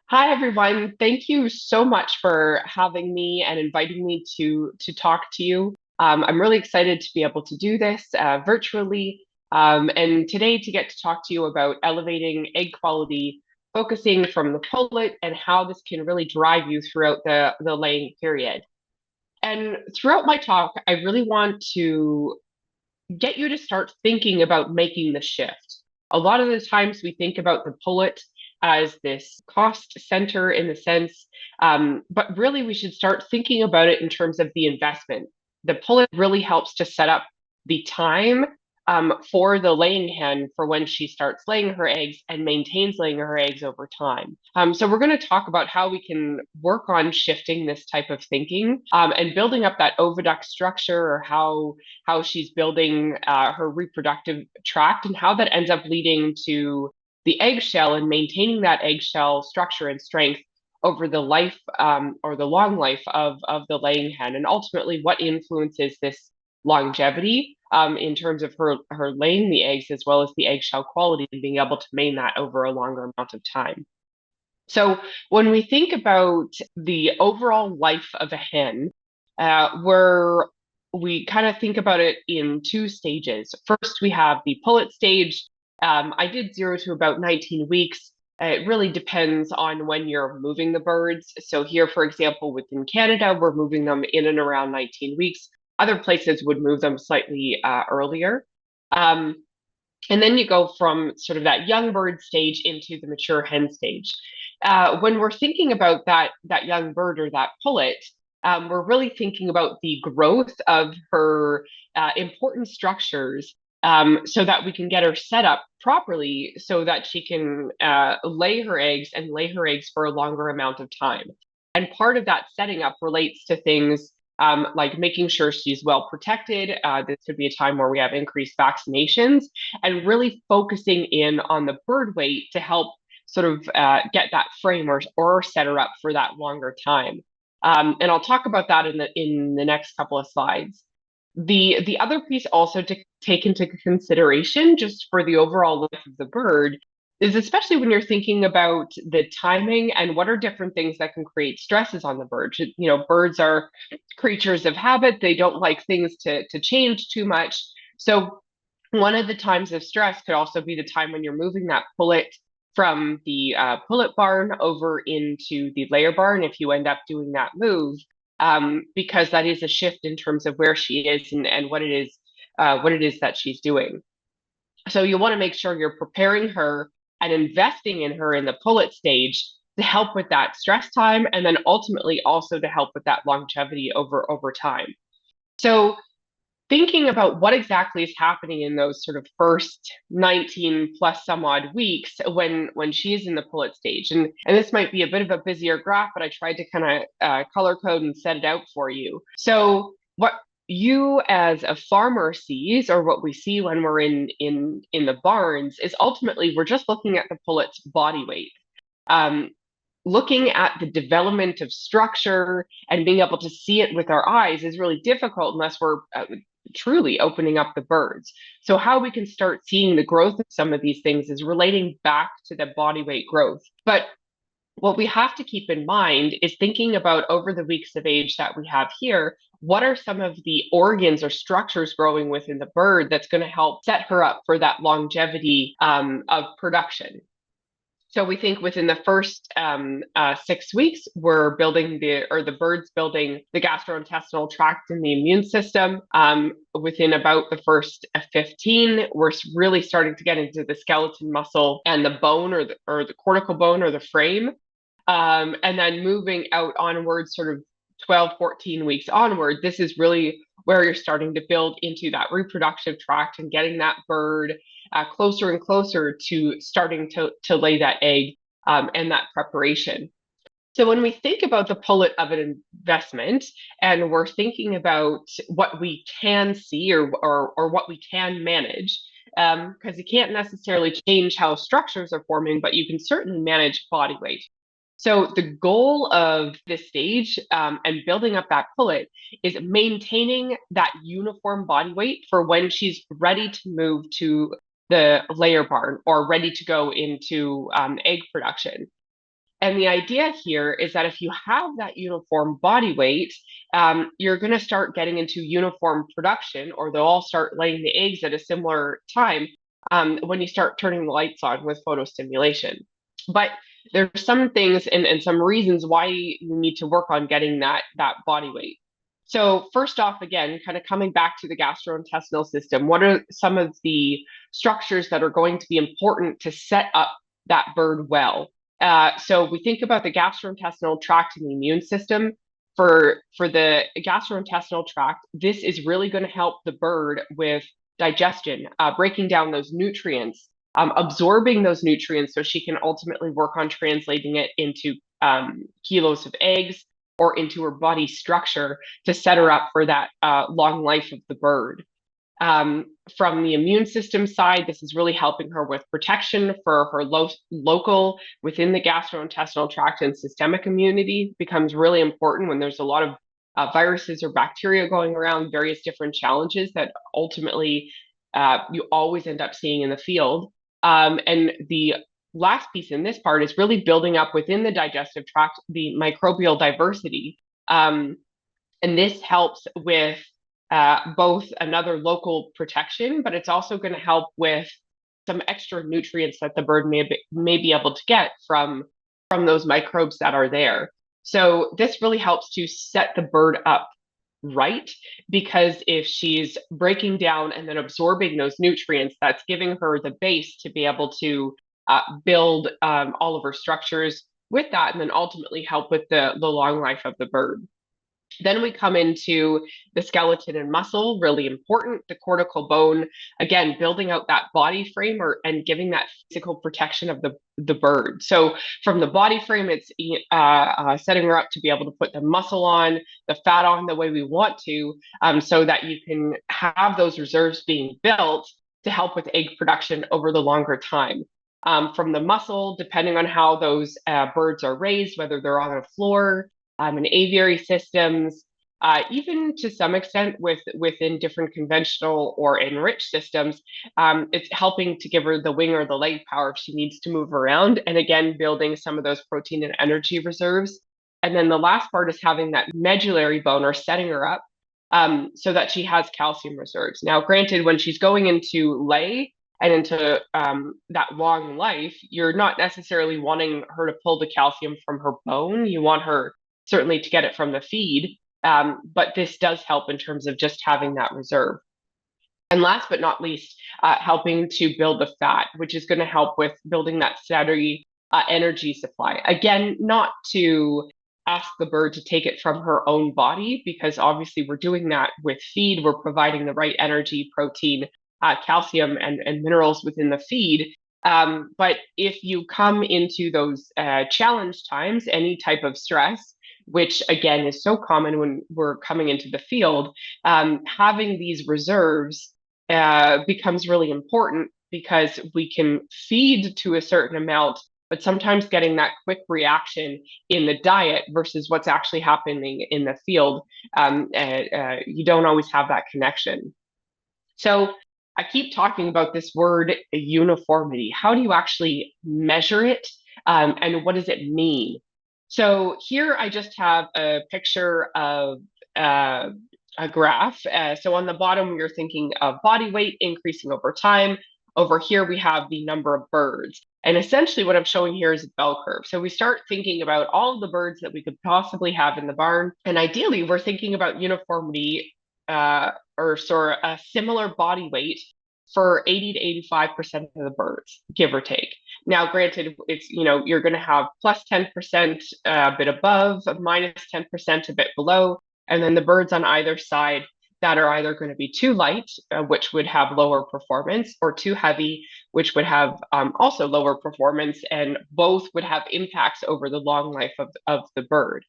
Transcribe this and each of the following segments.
Hi, everyone. Thank you so much for having me and inviting me to talk to you. I'm really excited to be able to do this virtually, and today to get to talk to you about elevating egg quality, focusing from the pullet and how this can really drive you throughout the laying period. And throughout my talk, I really want to get you to start thinking about making the shift. A lot of the times we think about the pullet as this cost center in the sense, but really we should start thinking about it in terms of the investment. The pullet really helps to set up the time for the laying hen for when she starts laying her eggs and maintains laying her eggs over time. So we're going to talk about how we can work on shifting this type of thinking and building up that oviduct structure, or how she's building her reproductive tract and how that ends up leading to the eggshell and maintaining that eggshell structure and strength over the life or the long life of the laying hen, and ultimately what influences this longevity in terms of her laying the eggs as well as the eggshell quality and being able to maintain that over a longer amount of time. So when we think about the overall life of a hen, we kind of think about it in two stages. First, we have the pullet stage. I did 0 to about 19 weeks. It really depends on when you're moving the birds. So here, for example, within Canada, we're moving them in and around 19 weeks. Other places would move them slightly earlier. Um, and then you go from sort of that young bird stage into the mature hen stage. When we're thinking about that young bird or that pullet, we're really thinking about the growth of her important structures so that we can get her set up properly so that she can lay her eggs and lay her eggs for a longer amount of time. And part of that setting up relates to things like making sure she's well protected. This could be a time where we have increased vaccinations and really focusing in on the bird weight to help sort of get that frame or set her up for that longer time. And I'll talk about that in the next couple of slides. The other piece also to take into consideration just for the overall life of the bird is, especially when you're thinking about the timing and what are different things that can create stresses on the bird. You know, birds are creatures of habit. They don't like things to change too much. So one of the times of stress could also be the time when you're moving that pullet from the pullet barn over into the layer barn if you end up doing that move, because that is a shift in terms of where she is and what it is that she's doing. So you want to make sure you're preparing her and investing in her in the pullet stage to help with that stress time, and then ultimately also to help with that longevity over time. So thinking about what exactly is happening in those sort of first 19 plus some odd weeks when she is in the pullet stage. And this might be a bit of a busier graph, but I tried to kind of color code and set it out for you. So what you as a farmer sees, or what we see when we're in the barns, is ultimately we're just looking at the pullet's body weight. Um, Looking at the development of structure and being able to see it with our eyes is really difficult unless we're truly opening up the birds. So how we can start seeing the growth of some of these things is relating back to the body weight growth. But what we have to keep in mind is thinking about over the weeks of age that we have here, what are some of the organs or structures growing within the bird that's going to help set her up for that longevity of production. So we think within the first 6 weeks, we're building the bird's building the gastrointestinal tract and the immune system. Within about the first 15, we're really starting to get into the skeleton muscle and the bone, or the cortical bone, or the frame. And then moving out onwards, sort of 12, 14 weeks onward, this is really where you're starting to build into that reproductive tract and getting that bird closer and closer to starting to lay that egg and that preparation. So when we think about the pullet of an investment and we're thinking about what we can see or what we can manage, because you can't necessarily change how structures are forming, but you can certainly manage body weight. So the goal of this stage and building up that pullet is maintaining that uniform body weight for when she's ready to move to the layer barn or ready to go into egg production. And the idea here is that if you have that uniform body weight, you're going to start getting into uniform production, or they'll all start laying the eggs at a similar time when you start turning the lights on with photostimulation. But there's some things and some reasons why you need to work on getting that body weight. So first off, again, kind of coming back to the gastrointestinal system, what are some of the structures that are going to be important to set up that bird well? So we think about the gastrointestinal tract and the immune system. For the gastrointestinal tract, this is really going to help the bird with digestion, breaking down those nutrients, absorbing those nutrients so she can ultimately work on translating it into kilos of eggs or into her body structure to set her up for that long life of the bird. From the immune system side, this is really helping her with protection for her local within the gastrointestinal tract, and systemic immunity becomes really important when there's a lot of viruses or bacteria going around, various different challenges that ultimately you always end up seeing in the field. And the last piece in this part is really building up within the digestive tract the microbial diversity. And this helps with both another local protection, but it's also going to help with some extra nutrients that the bird may be able to get from those microbes that are there. So this really helps to set the bird up right, because if she's breaking down and then absorbing those nutrients, that's giving her the base to be able to build all of her structures with that, and then ultimately help with the long life of the bird. Then we come into the skeleton and muscle, really important. The cortical bone, again, building out that body frame and giving that physical protection of the bird. So from the body frame, it's setting her up to be able to put the muscle on, the fat on the way we want to, so that you can have those reserves being built to help with egg production over the longer time. From the muscle, depending on how those birds are raised, whether they're on a floor, in aviary systems, even to some extent within different conventional or enriched systems, it's helping to give her the wing or the leg power if she needs to move around, and again, building some of those protein and energy reserves. And then the last part is having that medullary bone, or setting her up so that she has calcium reserves. Now, granted, when she's going into lay and into that long life, you're not necessarily wanting her to pull the calcium from her bone. You want her certainly to get it from the feed, but this does help in terms of just having that reserve. And last but not least, helping to build the fat, which is going to help with building that steady energy supply. Again, not to ask the bird to take it from her own body, because obviously we're doing that with feed. We're providing the right energy, protein, calcium, and minerals within the feed. But if you come into those challenge times, any type of stress, which again is so common when we're coming into the field, having these reserves becomes really important, because we can feed to a certain amount, but sometimes getting that quick reaction in the diet versus what's actually happening in the field, you don't always have that connection. So I keep talking about this word uniformity. How do you actually measure it? And what does it mean? So here I just have a picture of a graph. So on the bottom, you're thinking of body weight increasing over time. Over here, we have the number of birds. And essentially what I'm showing here is a bell curve. So we start thinking about all of the birds that we could possibly have in the barn. And ideally, we're thinking about uniformity or sort of a similar body weight for 80 to 85% of the birds, give or take. Now, granted, it's, you're going to have plus 10% a bit above, minus 10% a bit below, and then the birds on either side that are either going to be too light, which would have lower performance, or too heavy, which would have also lower performance, and both would have impacts over the long life of the bird.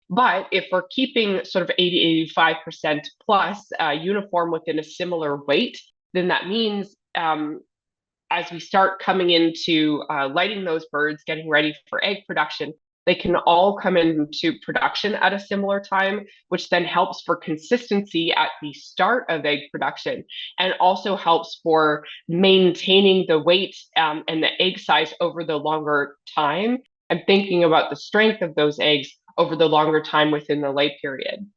But if we're keeping sort of 80, 85% plus uniform within a similar weight, then that means as we start coming into lighting those birds, getting ready for egg production, they can all come into production at a similar time, which then helps for consistency at the start of egg production, and also helps for maintaining the weight and the egg size over the longer time, and thinking about the strength of those eggs over the longer time within the lay period.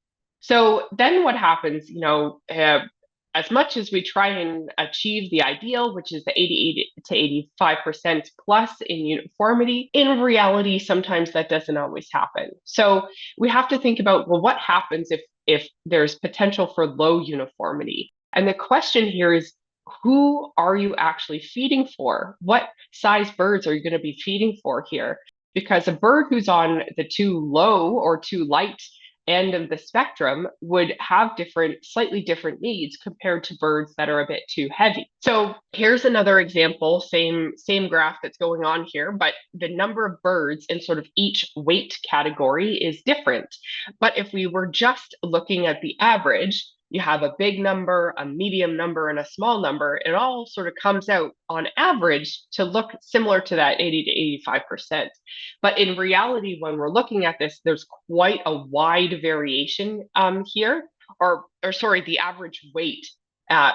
So then what happens, as much as we try and achieve the ideal, which is the 88 to 85% plus in uniformity, in reality, sometimes that doesn't always happen. So we have to think about, well, what happens if there's potential for low uniformity? And the question here is, who are you actually feeding for? What size birds are you going to be feeding for here? Because a bird who's on the too low or too light end of the spectrum would have slightly different needs compared to birds that are a bit too heavy. So here's another example, same graph that's going on here, but the number of birds in sort of each weight category is different. But if we were just looking at the average, you have a big number, a medium number, and a small number. It all sort of comes out on average to look similar to that 80 to 85%. But in reality, when we're looking at this, there's quite a wide variation here, or sorry, the average weight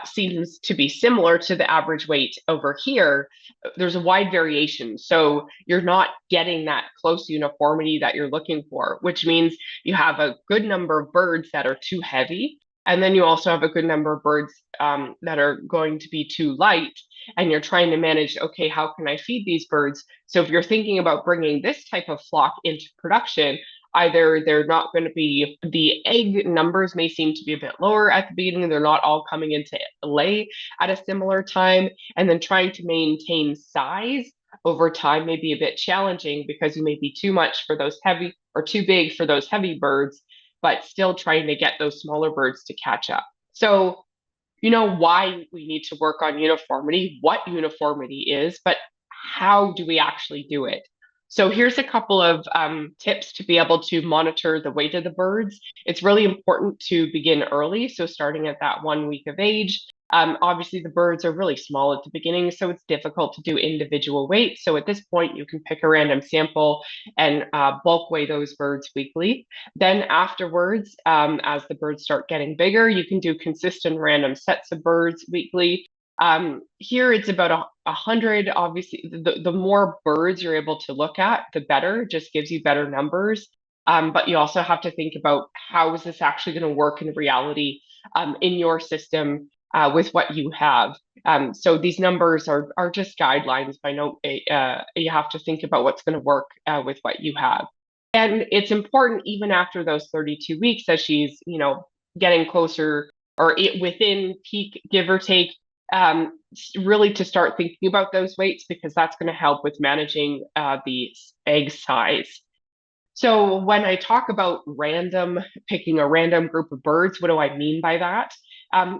seems to be similar to the average weight over here. There's a wide variation. So you're not getting that close uniformity that you're looking for, which means you have a good number of birds that are too heavy. And then you also have a good number of birds that are going to be too light. And you're trying to manage, okay, how can I feed these birds? So if you're thinking about bringing this type of flock into production, either they're not going to be, the egg numbers may seem to be a bit lower at the beginning. They're not all coming into lay at a similar time. And then trying to maintain size over time may be a bit challenging because you may be too much for those heavy or too big for those heavy birds, but still trying to get those smaller birds to catch up. So you know why we need to work on uniformity, what uniformity is, but how do we actually do it? So here's a couple of tips to be able to monitor the weight of the birds. It's really important to begin early, so starting at that 1 week of age. Obviously, the birds are really small at the beginning, so it's difficult to do individual weights. So at this point, you can pick a random sample and bulk weigh those birds weekly. Then afterwards, as the birds start getting bigger, you can do consistent random sets of birds weekly. Here it's about 100. Obviously, the more birds you're able to look at, the better. It just gives you better numbers. But you also have to think about how is this actually going to work in reality in your system with what you have. So these numbers are just guidelines. You have to think about what's going to work with what you have. And it's important even after those 32 weeks as she's, getting closer or within peak, give or take, really to start thinking about those weights because that's going to help with managing the egg size. So when I talk about picking a random group of birds, what do I mean by that?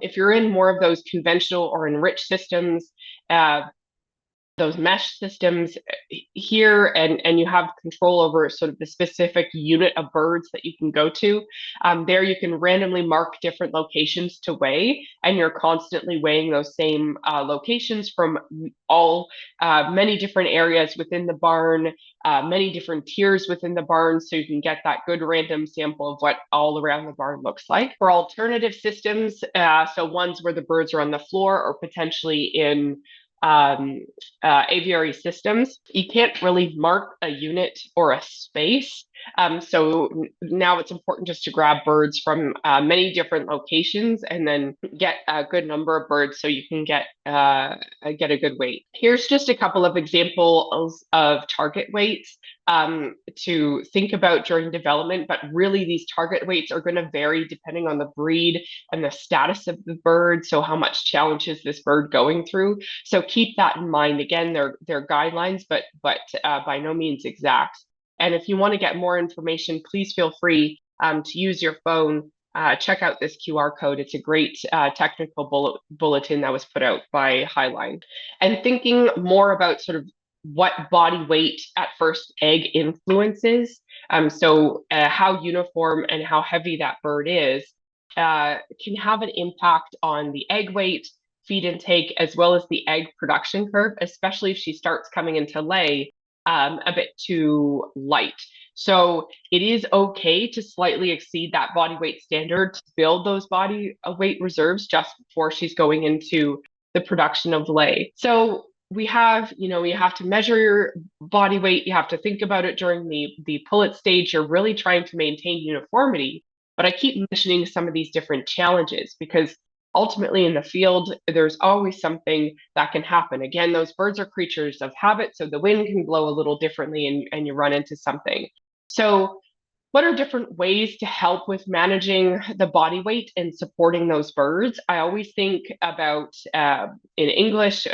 If you're in more of those conventional or enriched systems, those mesh systems here, and you have control over sort of the specific unit of birds that you can go to. There you can randomly mark different locations to weigh, and you're constantly weighing those same locations from many different areas within the barn, many different tiers within the barn, so you can get that good random sample of what all around the barn looks like. For alternative systems, so ones where the birds are on the floor or potentially in aviary systems, you can't really mark a unit or a space. So now it's important just to grab birds from many different locations and then get a good number of birds so you can get a good weight. Here's just a couple of examples of target weights to think about during development, but really these target weights are going to vary depending on the breed and the status of the bird. So how much challenge is this bird going through? So keep that in mind. Again, they're guidelines, but by no means exact. And if you want to get more information, please feel free to use your phone. Check out this QR code. It's a great technical bulletin that was put out by Highline. And thinking more about sort of what body weight at first egg influences, so how uniform and how heavy that bird is, can have an impact on the egg weight, feed intake, as well as the egg production curve, especially if she starts coming into lay a bit too light. So it is okay to slightly exceed that body weight standard to build those body weight reserves just before she's going into the production of lay. So we have, you have to measure your body weight. You have to think about it during the pullet stage. You're really trying to maintain uniformity. But I keep mentioning some of these different challenges because ultimately in the field, there's always something that can happen. Again, those birds are creatures of habit, so the wind can blow a little differently and you run into something. So what are different ways to help with managing the body weight and supporting those birds? I always think about in English,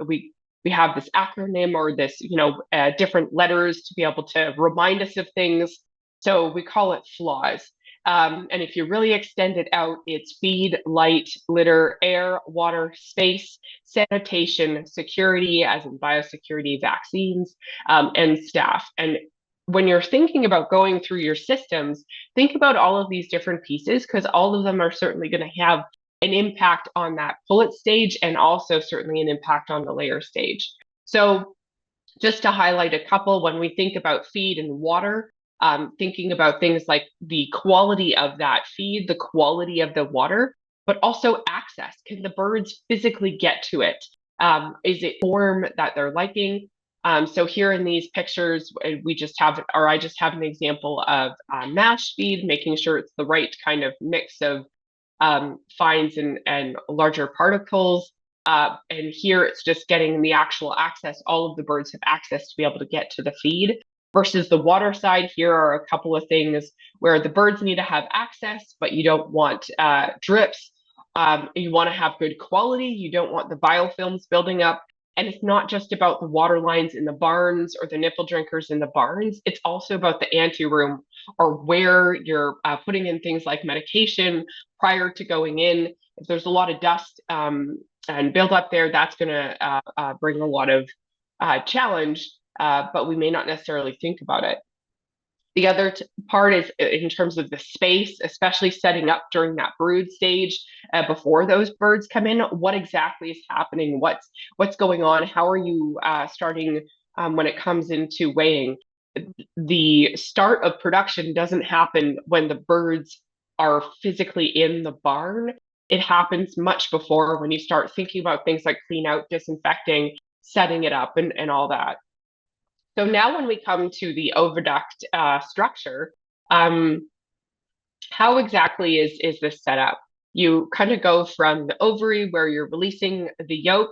we we have this acronym or this, different letters to be able to remind us of things. So we call it FLAWS. And if you really extend it out, it's feed, light, litter, air, water, space, sanitation, security, as in biosecurity, vaccines, and staff. And when you're thinking about going through your systems, think about all of these different pieces because all of them are certainly going to have an impact on that pullet stage and also certainly an impact on the layer stage. So just to highlight a couple, when we think about feed and water, thinking about things like the quality of that feed, the quality of the water, but also access. Can the birds physically get to it? Is it form that they're liking? So here in these pictures, we just have, or I just have an example of mash feed, making sure it's the right kind of mix of fines and larger particles. And here it's just getting the actual access. All of the birds have access to be able to get to the feed. Versus the water side, here are a couple of things where the birds need to have access, but you don't want drips. You want to have good quality. You don't want the biofilms building up. And it's not just about the water lines in the barns or the nipple drinkers in the barns. It's also about the anteroom or where you're putting in things like medication prior to going in. If there's a lot of dust and build up there, that's going to bring a lot of challenge, but we may not necessarily think about it. The other part is in terms of the space, especially setting up during that brood stage before those birds come in. What exactly is happening? What's going on? How are you starting when it comes into weighing? The start of production doesn't happen when the birds are physically in the barn. It happens much before when you start thinking about things like clean out, disinfecting, setting it up, and all that. So now when we come to the oviduct structure, how exactly is this set up? You kind of go from the ovary where you're releasing the yolk.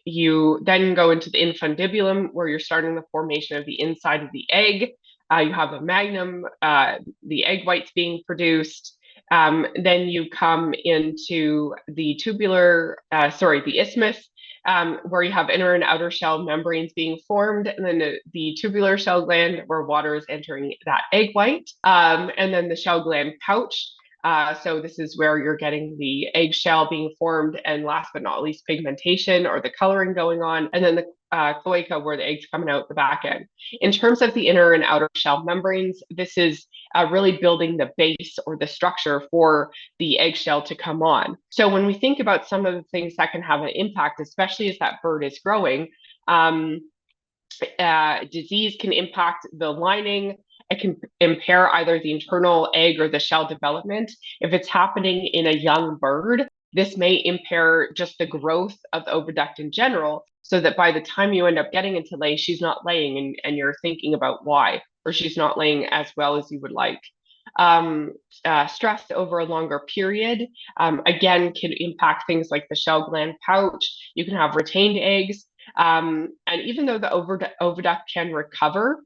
You then go into the infundibulum where you're starting the formation of the inside of the egg. You have a magnum, the egg whites being produced. Then you come into the the isthmus, where you have inner and outer shell membranes being formed, and then the tubular shell gland where water is entering that egg white, and then the shell gland pouch. So this is where you're getting the eggshell being formed, and last but not least, pigmentation or the coloring going on, and then the cloaca where the egg's coming out the back end. In terms of the inner and outer shell membranes, this is really building the base or the structure for the eggshell to come on. So when we think about some of the things that can have an impact, especially as that bird is growing, disease can impact the lining. It can impair either the internal egg or the shell development. If it's happening in a young bird, this may impair just the growth of the oviduct in general, so that by the time you end up getting into lay, she's not laying and you're thinking about why, or she's not laying as well as you would like. Stress over a longer period, again, can impact things like the shell gland pouch. You can have retained eggs. And even though the oviduct can recover,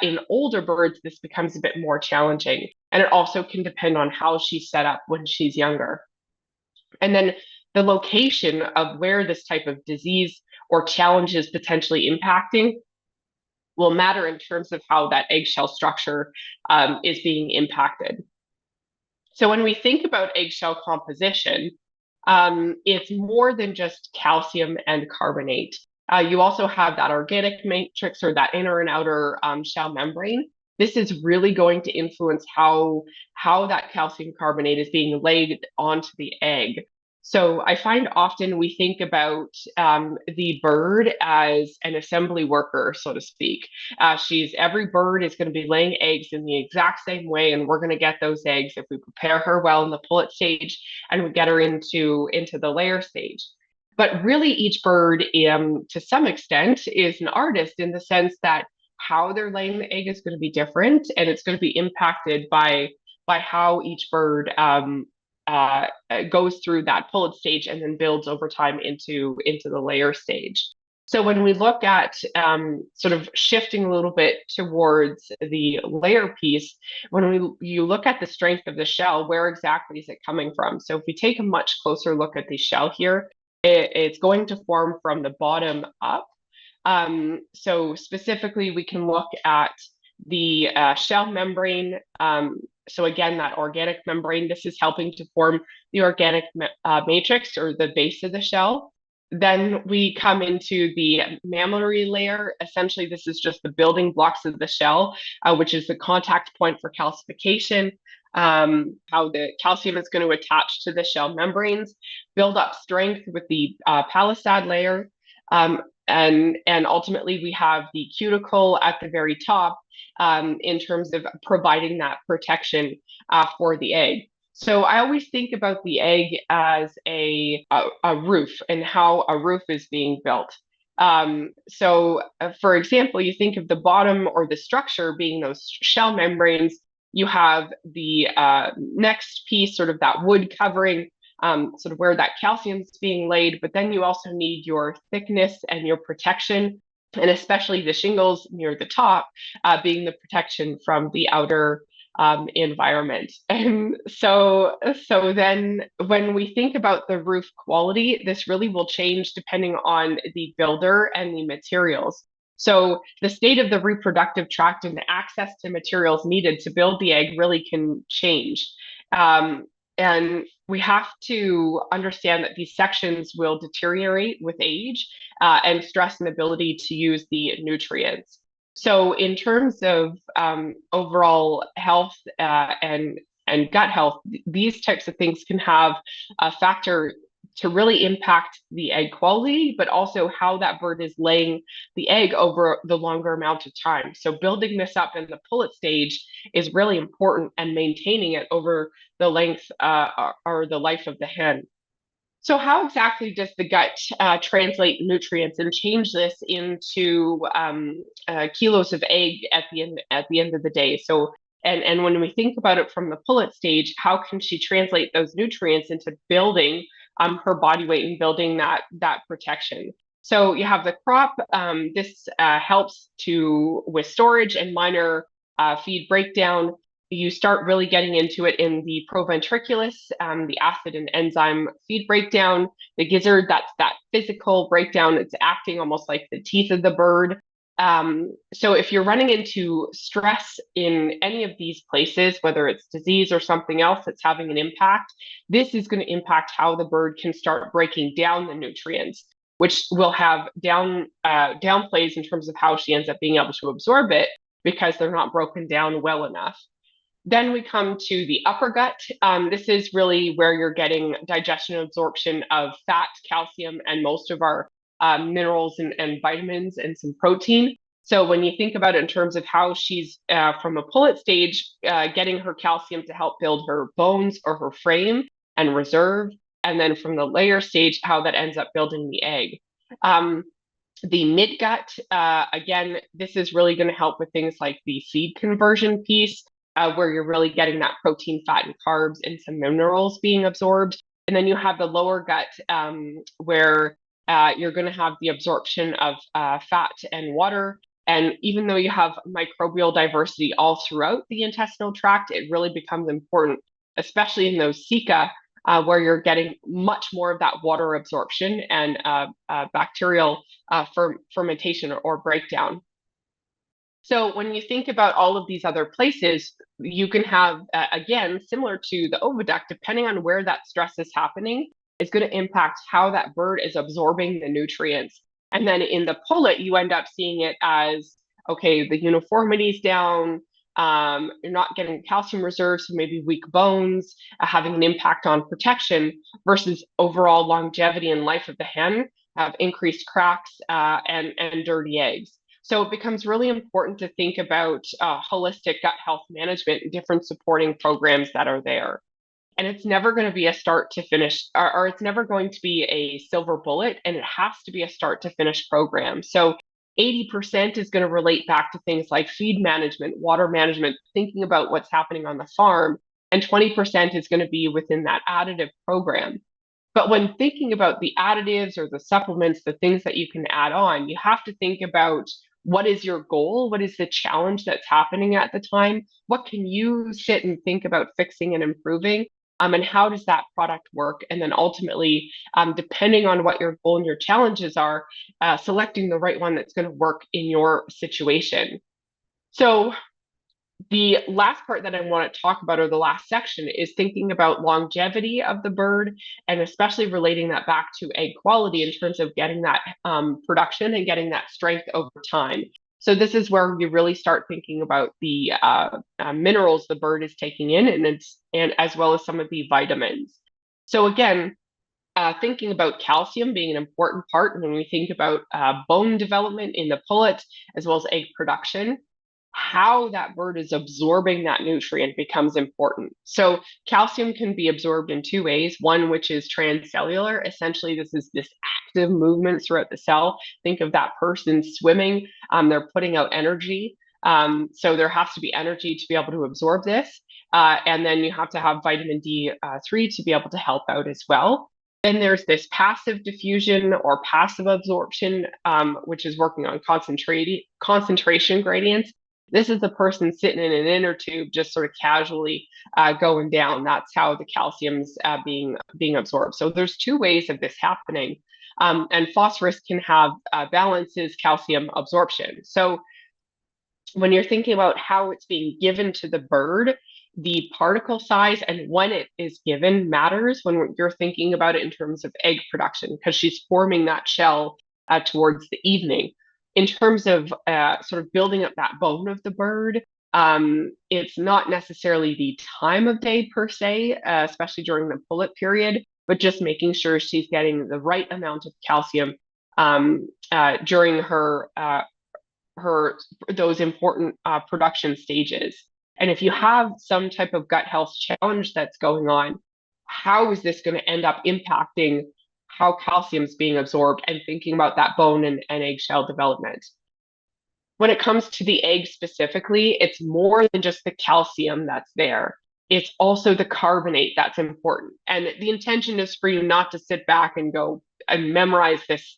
in older birds, this becomes a bit more challenging. And it also can depend on how she's set up when she's younger. And then the location of where this type of disease or challenge is potentially impacting will matter in terms of how that eggshell structure is being impacted. So when we think about eggshell composition, it's more than just calcium and carbonate. You also have that organic matrix or that inner and outer shell membrane. This is really going to influence how that calcium carbonate is being laid onto the egg. So I find often we think about the bird as an assembly worker, so to speak. Every bird is going to be laying eggs in the exact same way, and we're going to get those eggs if we prepare her well in the pullet stage and we get her into the layer stage. But really, each bird, to some extent, is an artist in the sense that how they're laying the egg is going to be different, and it's going to be impacted by how each bird goes through that pullet stage and then builds over time into the layer stage. So when we look at sort of shifting a little bit towards the layer piece, when you look at the strength of the shell, where exactly is it coming from? So if we take a much closer look at the shell here, it's going to form from the bottom up. So specifically, we can look at the shell membrane. So again, that organic membrane, this is helping to form the organic matrix or the base of the shell. Then we come into the mammillary layer. Essentially, this is just the building blocks of the shell, which is the contact point for calcification, how the calcium is going to attach to the shell membranes, build up strength with the palisade layer, and ultimately we have the cuticle at the very top in terms of providing that protection for the egg. So I always think about the egg as a roof and how a roof is being built. For example, you think of the bottom or the structure being those shell membranes. You have the next piece, sort of that wood covering, sort of where that calcium is being laid, but then you also need your thickness and your protection, and especially the shingles near the top being the protection from the outer environment. And so then when we think about the roof quality, this really will change depending on the builder and the materials. So the state of the reproductive tract and the access to materials needed to build the egg really can change. And we have to understand that these sections will deteriorate with age and stress and ability to use the nutrients. So in terms of overall health and gut health, these types of things can have a factor to really impact the egg quality, but also how that bird is laying the egg over the longer amount of time. So building this up in the pullet stage is really important, and maintaining it over the length or the life of the hen. So how exactly does the gut translate nutrients and change this into kilos of egg at the end of the day? So and when we think about it from the pullet stage, how can she translate those nutrients into building her body weight and building that protection? So you have the crop. This helps to with storage and minor feed breakdown. You start really getting into it in the proventriculus, the acid and enzyme feed breakdown. The gizzard, that's that physical breakdown. It's acting almost like the teeth of the bird. So if you're running into stress in any of these places, whether it's disease or something else that's having an impact, this is going to impact how the bird can start breaking down the nutrients, which will have downplays in terms of how she ends up being able to absorb it because they're not broken down well enough. Then we come to the upper gut. This is really where you're getting digestion and absorption of fat, calcium, and most of our minerals and vitamins and some protein. So when you think about it in terms of how she's from a pullet stage, getting her calcium to help build her bones or her frame and reserve, and then from the layer stage, how that ends up building the egg. The midgut, again, this is really going to help with things like the feed conversion piece, where you're really getting that protein, fat, and carbs and some minerals being absorbed. And then you have the lower gut, where you're going to have the absorption of fat and water. And even though you have microbial diversity all throughout the intestinal tract, it really becomes important, especially in those ceca, where you're getting much more of that water absorption and bacterial fermentation or breakdown. So when you think about all of these other places, you can have, again, similar to the oviduct, depending on where that stress is happening, is going to impact how that bird is absorbing the nutrients. And then in the pullet, you end up seeing it as, okay, the uniformity's down, you're not getting calcium reserves, so maybe weak bones, having an impact on protection versus overall longevity and life of the hen, have increased cracks and dirty eggs. So it becomes really important to think about holistic gut health management and different supporting programs that are there. and it's never going to be a start to finish, or it's never going to be a silver bullet, and it has to be a start to finish program. So 80% is going to relate back to things like feed management, water management, thinking about what's happening on the farm, and 20% is going to be within that additive program. But when thinking about the additives or the supplements, the things that you can add on, you have to think about what is your goal? What is the challenge that's happening at the time? What can you sit and think about fixing and improving? And how does that product work? And then ultimately, depending on what your goal and your challenges are, selecting the right one that's going to work in your situation. So the last part that I want to talk about, or the last section, is thinking about longevity of the bird, and especially relating that back to egg quality in terms of getting that production and getting that strength over time. So this is where you really start thinking about the minerals the bird is taking in, and as well as some of the vitamins. So again, thinking about calcium being an important part when we think about bone development in the pullet, as well as egg production, how that bird is absorbing that nutrient becomes important. So calcium can be absorbed in two ways. One, which is transcellular. Essentially, this is this active movement throughout the cell. Think of that person swimming. They're putting out energy. So there has to be energy to be able to absorb this. And then you have to have vitamin D3 to be able to help out as well. Then there's this passive diffusion or passive absorption, which is working on concentration gradients. This is the person sitting in an inner tube, just sort of casually going down. That's how the calcium's being absorbed. So there's two ways of this happening, and phosphorus can have balances calcium absorption. So when you're thinking about how it's being given to the bird, the particle size and when it is given matters when you're thinking about it in terms of egg production, because she's forming that shell towards the evening. In terms of sort of building up that bone of the bird, it's not necessarily the time of day per se, especially during the pullet period, but just making sure she's getting the right amount of calcium during her those important production stages. And if you have some type of gut health challenge that's going on, how is this going to end up impacting how calcium is being absorbed, and thinking about that bone and eggshell development? When it comes to the egg specifically, it's more than just the calcium that's there. It's also the carbonate that's important. And the intention is for you not to sit back and go and memorize this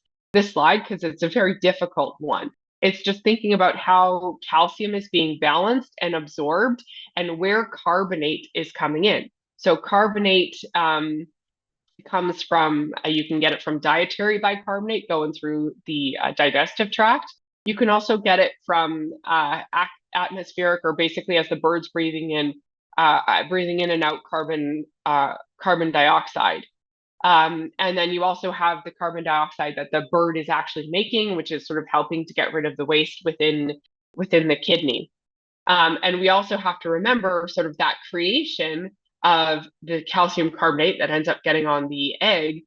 slide, because it's a very difficult one. It's just thinking about how calcium is being balanced and absorbed, and where carbonate is coming in. So carbonate comes from, you can get it from dietary bicarbonate going through the digestive tract. You can also get it from atmospheric, or basically as the bird's breathing in and out carbon dioxide. And then you also have the carbon dioxide that the bird is actually making, which is sort of helping to get rid of the waste within the kidney. And we also have to remember sort of that creation of the calcium carbonate that ends up getting on the egg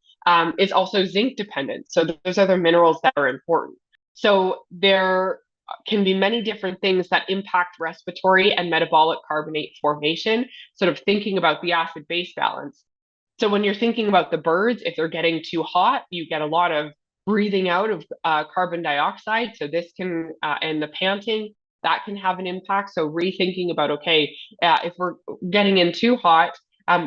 is also zinc dependent. So there's other minerals that are important. So there can be many different things that impact respiratory and metabolic carbonate formation, sort of thinking about the acid base balance. So when you're thinking about the birds, if they're getting too hot, you get a lot of breathing out of carbon dioxide. So this can, and the panting, that can have an impact. So rethinking about, okay, if we're getting in too hot,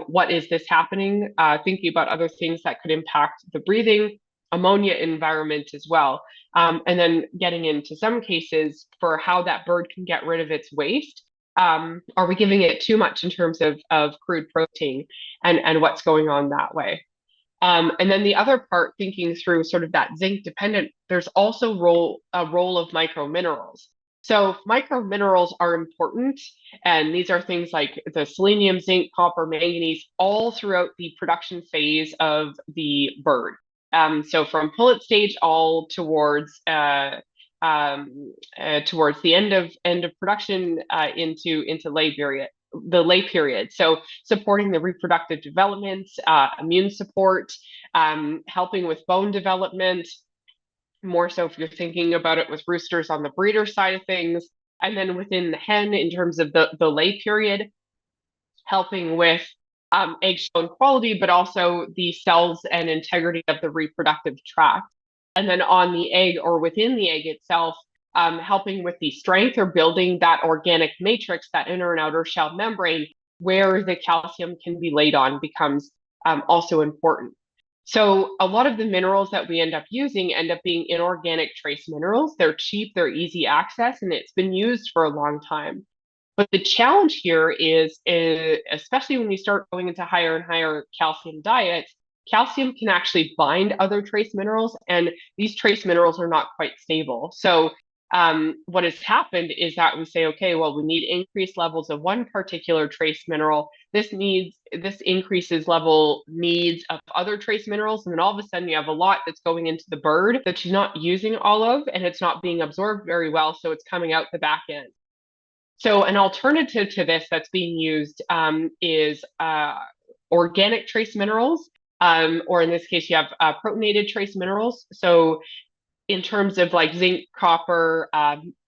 what is this happening? Thinking about other things that could impact the breathing, ammonia environment as well. And then getting into some cases for how that bird can get rid of its waste. Are we giving it too much in terms of crude protein, and what's going on that way? And then the other part, thinking through sort of that zinc dependent, there's also a role of microminerals. So microminerals are important, and these are things like the selenium, zinc, copper, manganese, all throughout the production phase of the bird. So from pullet stage all towards the end of production into lay period, the lay period. So supporting the reproductive development, immune support, helping with bone development, more so if you're thinking about it with roosters on the breeder side of things, and then within the hen in terms of the lay period, helping with eggshell quality, but also the cells and integrity of the reproductive tract. And then on the egg or within the egg itself, helping with the strength or building that organic matrix, that inner and outer shell membrane, where the calcium can be laid on becomes also important. So a lot of the minerals that we end up using end up being inorganic trace minerals. They're cheap, they're easy access, and it's been used for a long time. But the challenge here is, especially when we start going into higher and higher calcium diets, calcium can actually bind other trace minerals, and these trace minerals are not quite stable. So what has happened is that we say, okay, well, we need increased levels of one particular trace mineral. This increases level needs of other trace minerals, and then all of a sudden you have a lot that's going into the bird that you're not using all of, and it's not being absorbed very well, so it's coming out the back end. So an alternative to this that's being used is organic trace minerals, or in this case, you have protonated trace minerals. So in terms of like zinc, copper,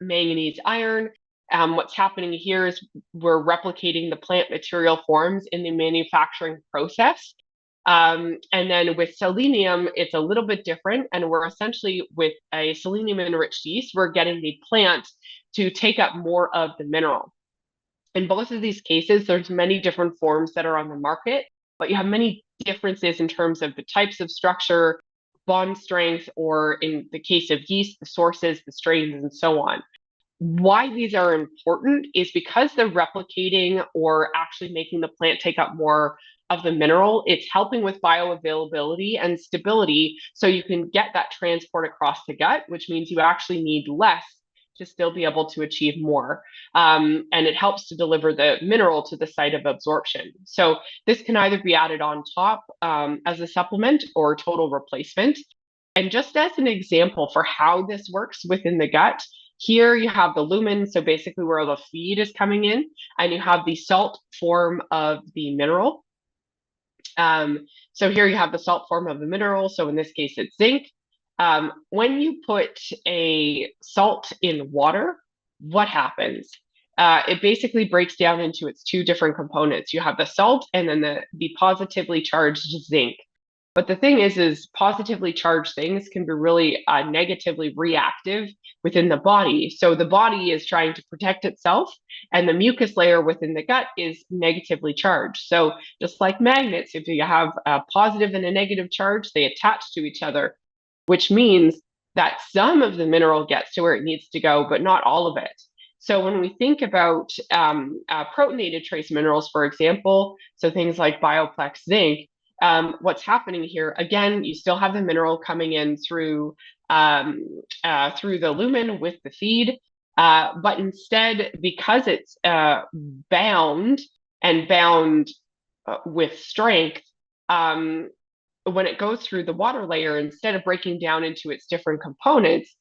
manganese, iron, what's happening here is we're replicating the plant material forms in the manufacturing process. And then with selenium, it's a little bit different. And we're essentially, with a selenium enriched yeast, we're getting the plant to take up more of the mineral. In both of these cases, there's many different forms that are on the market, but you have many differences in terms of the types of structure, bond strength, or in the case of yeast, the sources, the strains, and so on. Why these are important is because they're replicating or actually making the plant take up more of the mineral. It's helping with bioavailability and stability, so you can get that transport across the gut, which means you actually need less to still be able to achieve more. And it helps to deliver the mineral to the site of absorption. So this can either be added on top as a supplement or total replacement. And just as an example for how this works within the gut, here you have the lumen, so basically where the feed is coming in, and you have the salt form of the mineral. So here you have the salt form of the mineral, so in this case it's zinc. When you put a salt in water, what happens? It basically breaks down into its two different components. You have the salt and then the positively charged zinc. But the thing is positively charged things can be really negatively reactive within the body. So the body is trying to protect itself, and the mucus layer within the gut is negatively charged. So just like magnets, if you have a positive and a negative charge, they attach to each other, which means that some of the mineral gets to where it needs to go, but not all of it. So when we think about protonated trace minerals, for example, so things like Bioplex zinc, what's happening here, again, you still have the mineral coming in through the lumen with the feed, but instead, because it's bound with strength, when it goes through the water layer, instead of breaking down into its different components,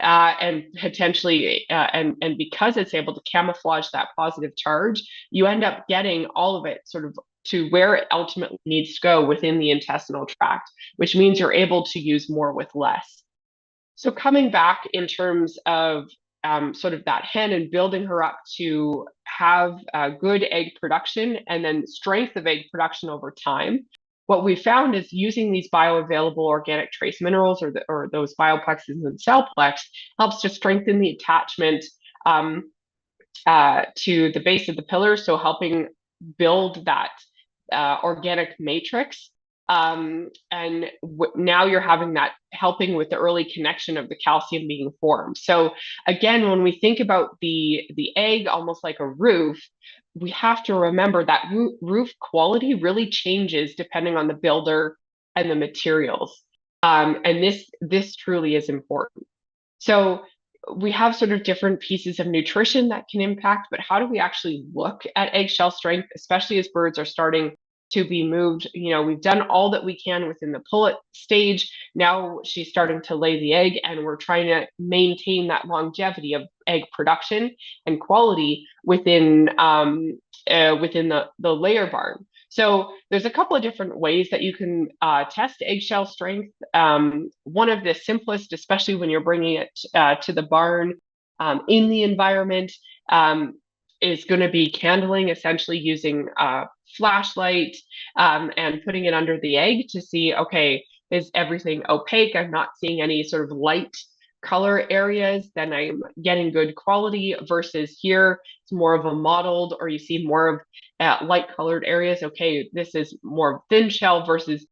and potentially, and because it's able to camouflage that positive charge, you end up getting all of it sort of to where it ultimately needs to go within the intestinal tract, which means you're able to use more with less. So coming back in terms of sort of that hen and building her up to have good egg production and then strength of egg production over time, what we found is using these bioavailable organic trace minerals or those bioplexes and cellplex helps to strengthen the attachment to the base of the pillar, so helping build that organic matrix. And now you're having that helping with the early connection of the calcium being formed. So again, when we think about the egg almost like a roof, we have to remember that roof quality really changes depending on the builder and the materials. And this truly is important. So we have sort of different pieces of nutrition that can impact, but how do we actually look at eggshell strength, especially as birds are starting to be moved? You know, we've done all that we can within the pullet stage. Now she's starting to lay the egg, and we're trying to maintain that longevity of egg production and quality within the layer barn. So there's a couple of different ways that you can test eggshell strength. One of the simplest, especially when you're bringing it to the barn in the environment, is going to be candling, essentially using flashlight and putting it under the egg to see, okay, is everything opaque? I'm not seeing any sort of light color areas, then I'm getting good quality, versus here it's more of a mottled, or you see more of light colored areas. Okay, this is more thin shell versus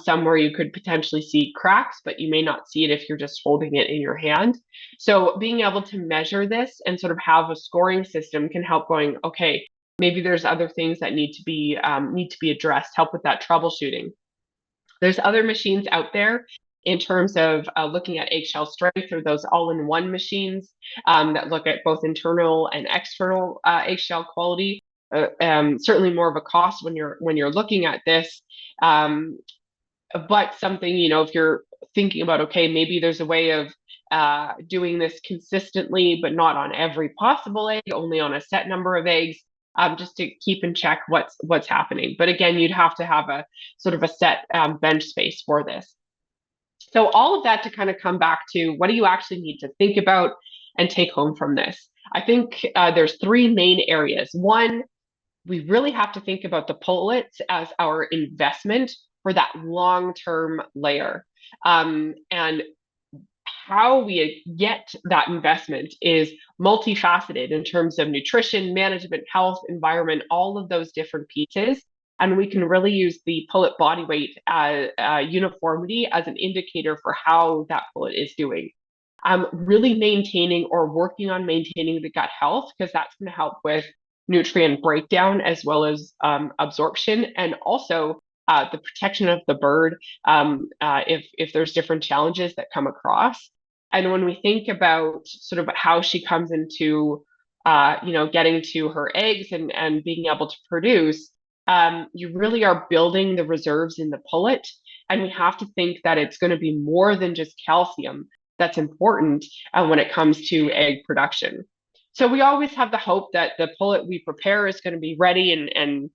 somewhere you could potentially see cracks, but you may not see it if you're just holding it in your hand. So being able to measure this and sort of have a scoring system can help going, okay, maybe there's other things that need to be addressed, help with that troubleshooting. There's other machines out there in terms of looking at eggshell strength, or those all-in-one machines that look at both internal and external eggshell quality. Certainly more of a cost when you're looking at this, but something, if you're thinking about, okay, maybe there's a way of doing this consistently, but not on every possible egg, only on a set number of eggs, just to keep in check what's happening. But again, you'd have to have a sort of a set bench space for this. So all of that to kind of come back to, what do you actually need to think about and take home from this? I think there's three main areas. One, we really have to think about the pullets as our investment for that long-term layer. And how we get that investment is multifaceted in terms of nutrition, management, health, environment, all of those different pieces. And we can really use the pullet body weight uniformity as an indicator for how that pullet is doing. Really maintaining or working on maintaining the gut health, because that's going to help with nutrient breakdown as well as absorption, and also the protection of the bird if there's different challenges that come across. And when we think about sort of how she comes into getting to her eggs and being able to produce, you really are building the reserves in the pullet, and we have to think that it's going to be more than just calcium that's important when it comes to egg production. So we always have the hope that the pullet we prepare is going to be ready and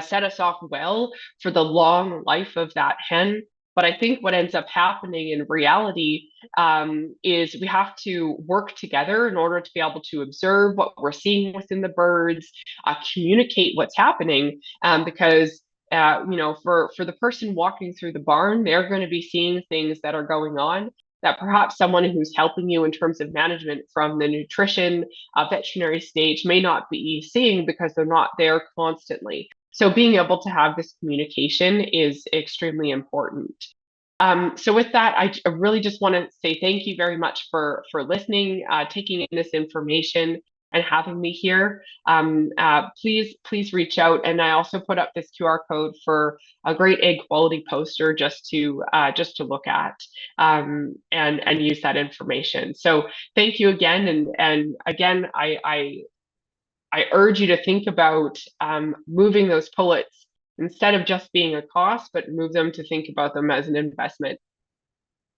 set us off well for the long life of that hen. But I think what ends up happening in reality is we have to work together in order to be able to observe what we're seeing within the birds, communicate what's happening, because for the person walking through the barn, they're going to be seeing things that are going on that perhaps someone who's helping you in terms of management from the nutrition veterinary stage may not be seeing, because they're not there constantly. So being able to have this communication is extremely important. So with that, I really just want to say thank you very much for listening, taking in this information, and having me here. Please reach out, and I also put up this QR code for a great egg quality poster just to look at and use that information. So thank you again, and again, I urge you to think about moving those pullets instead of just being a cost, but move them to think about them as an investment.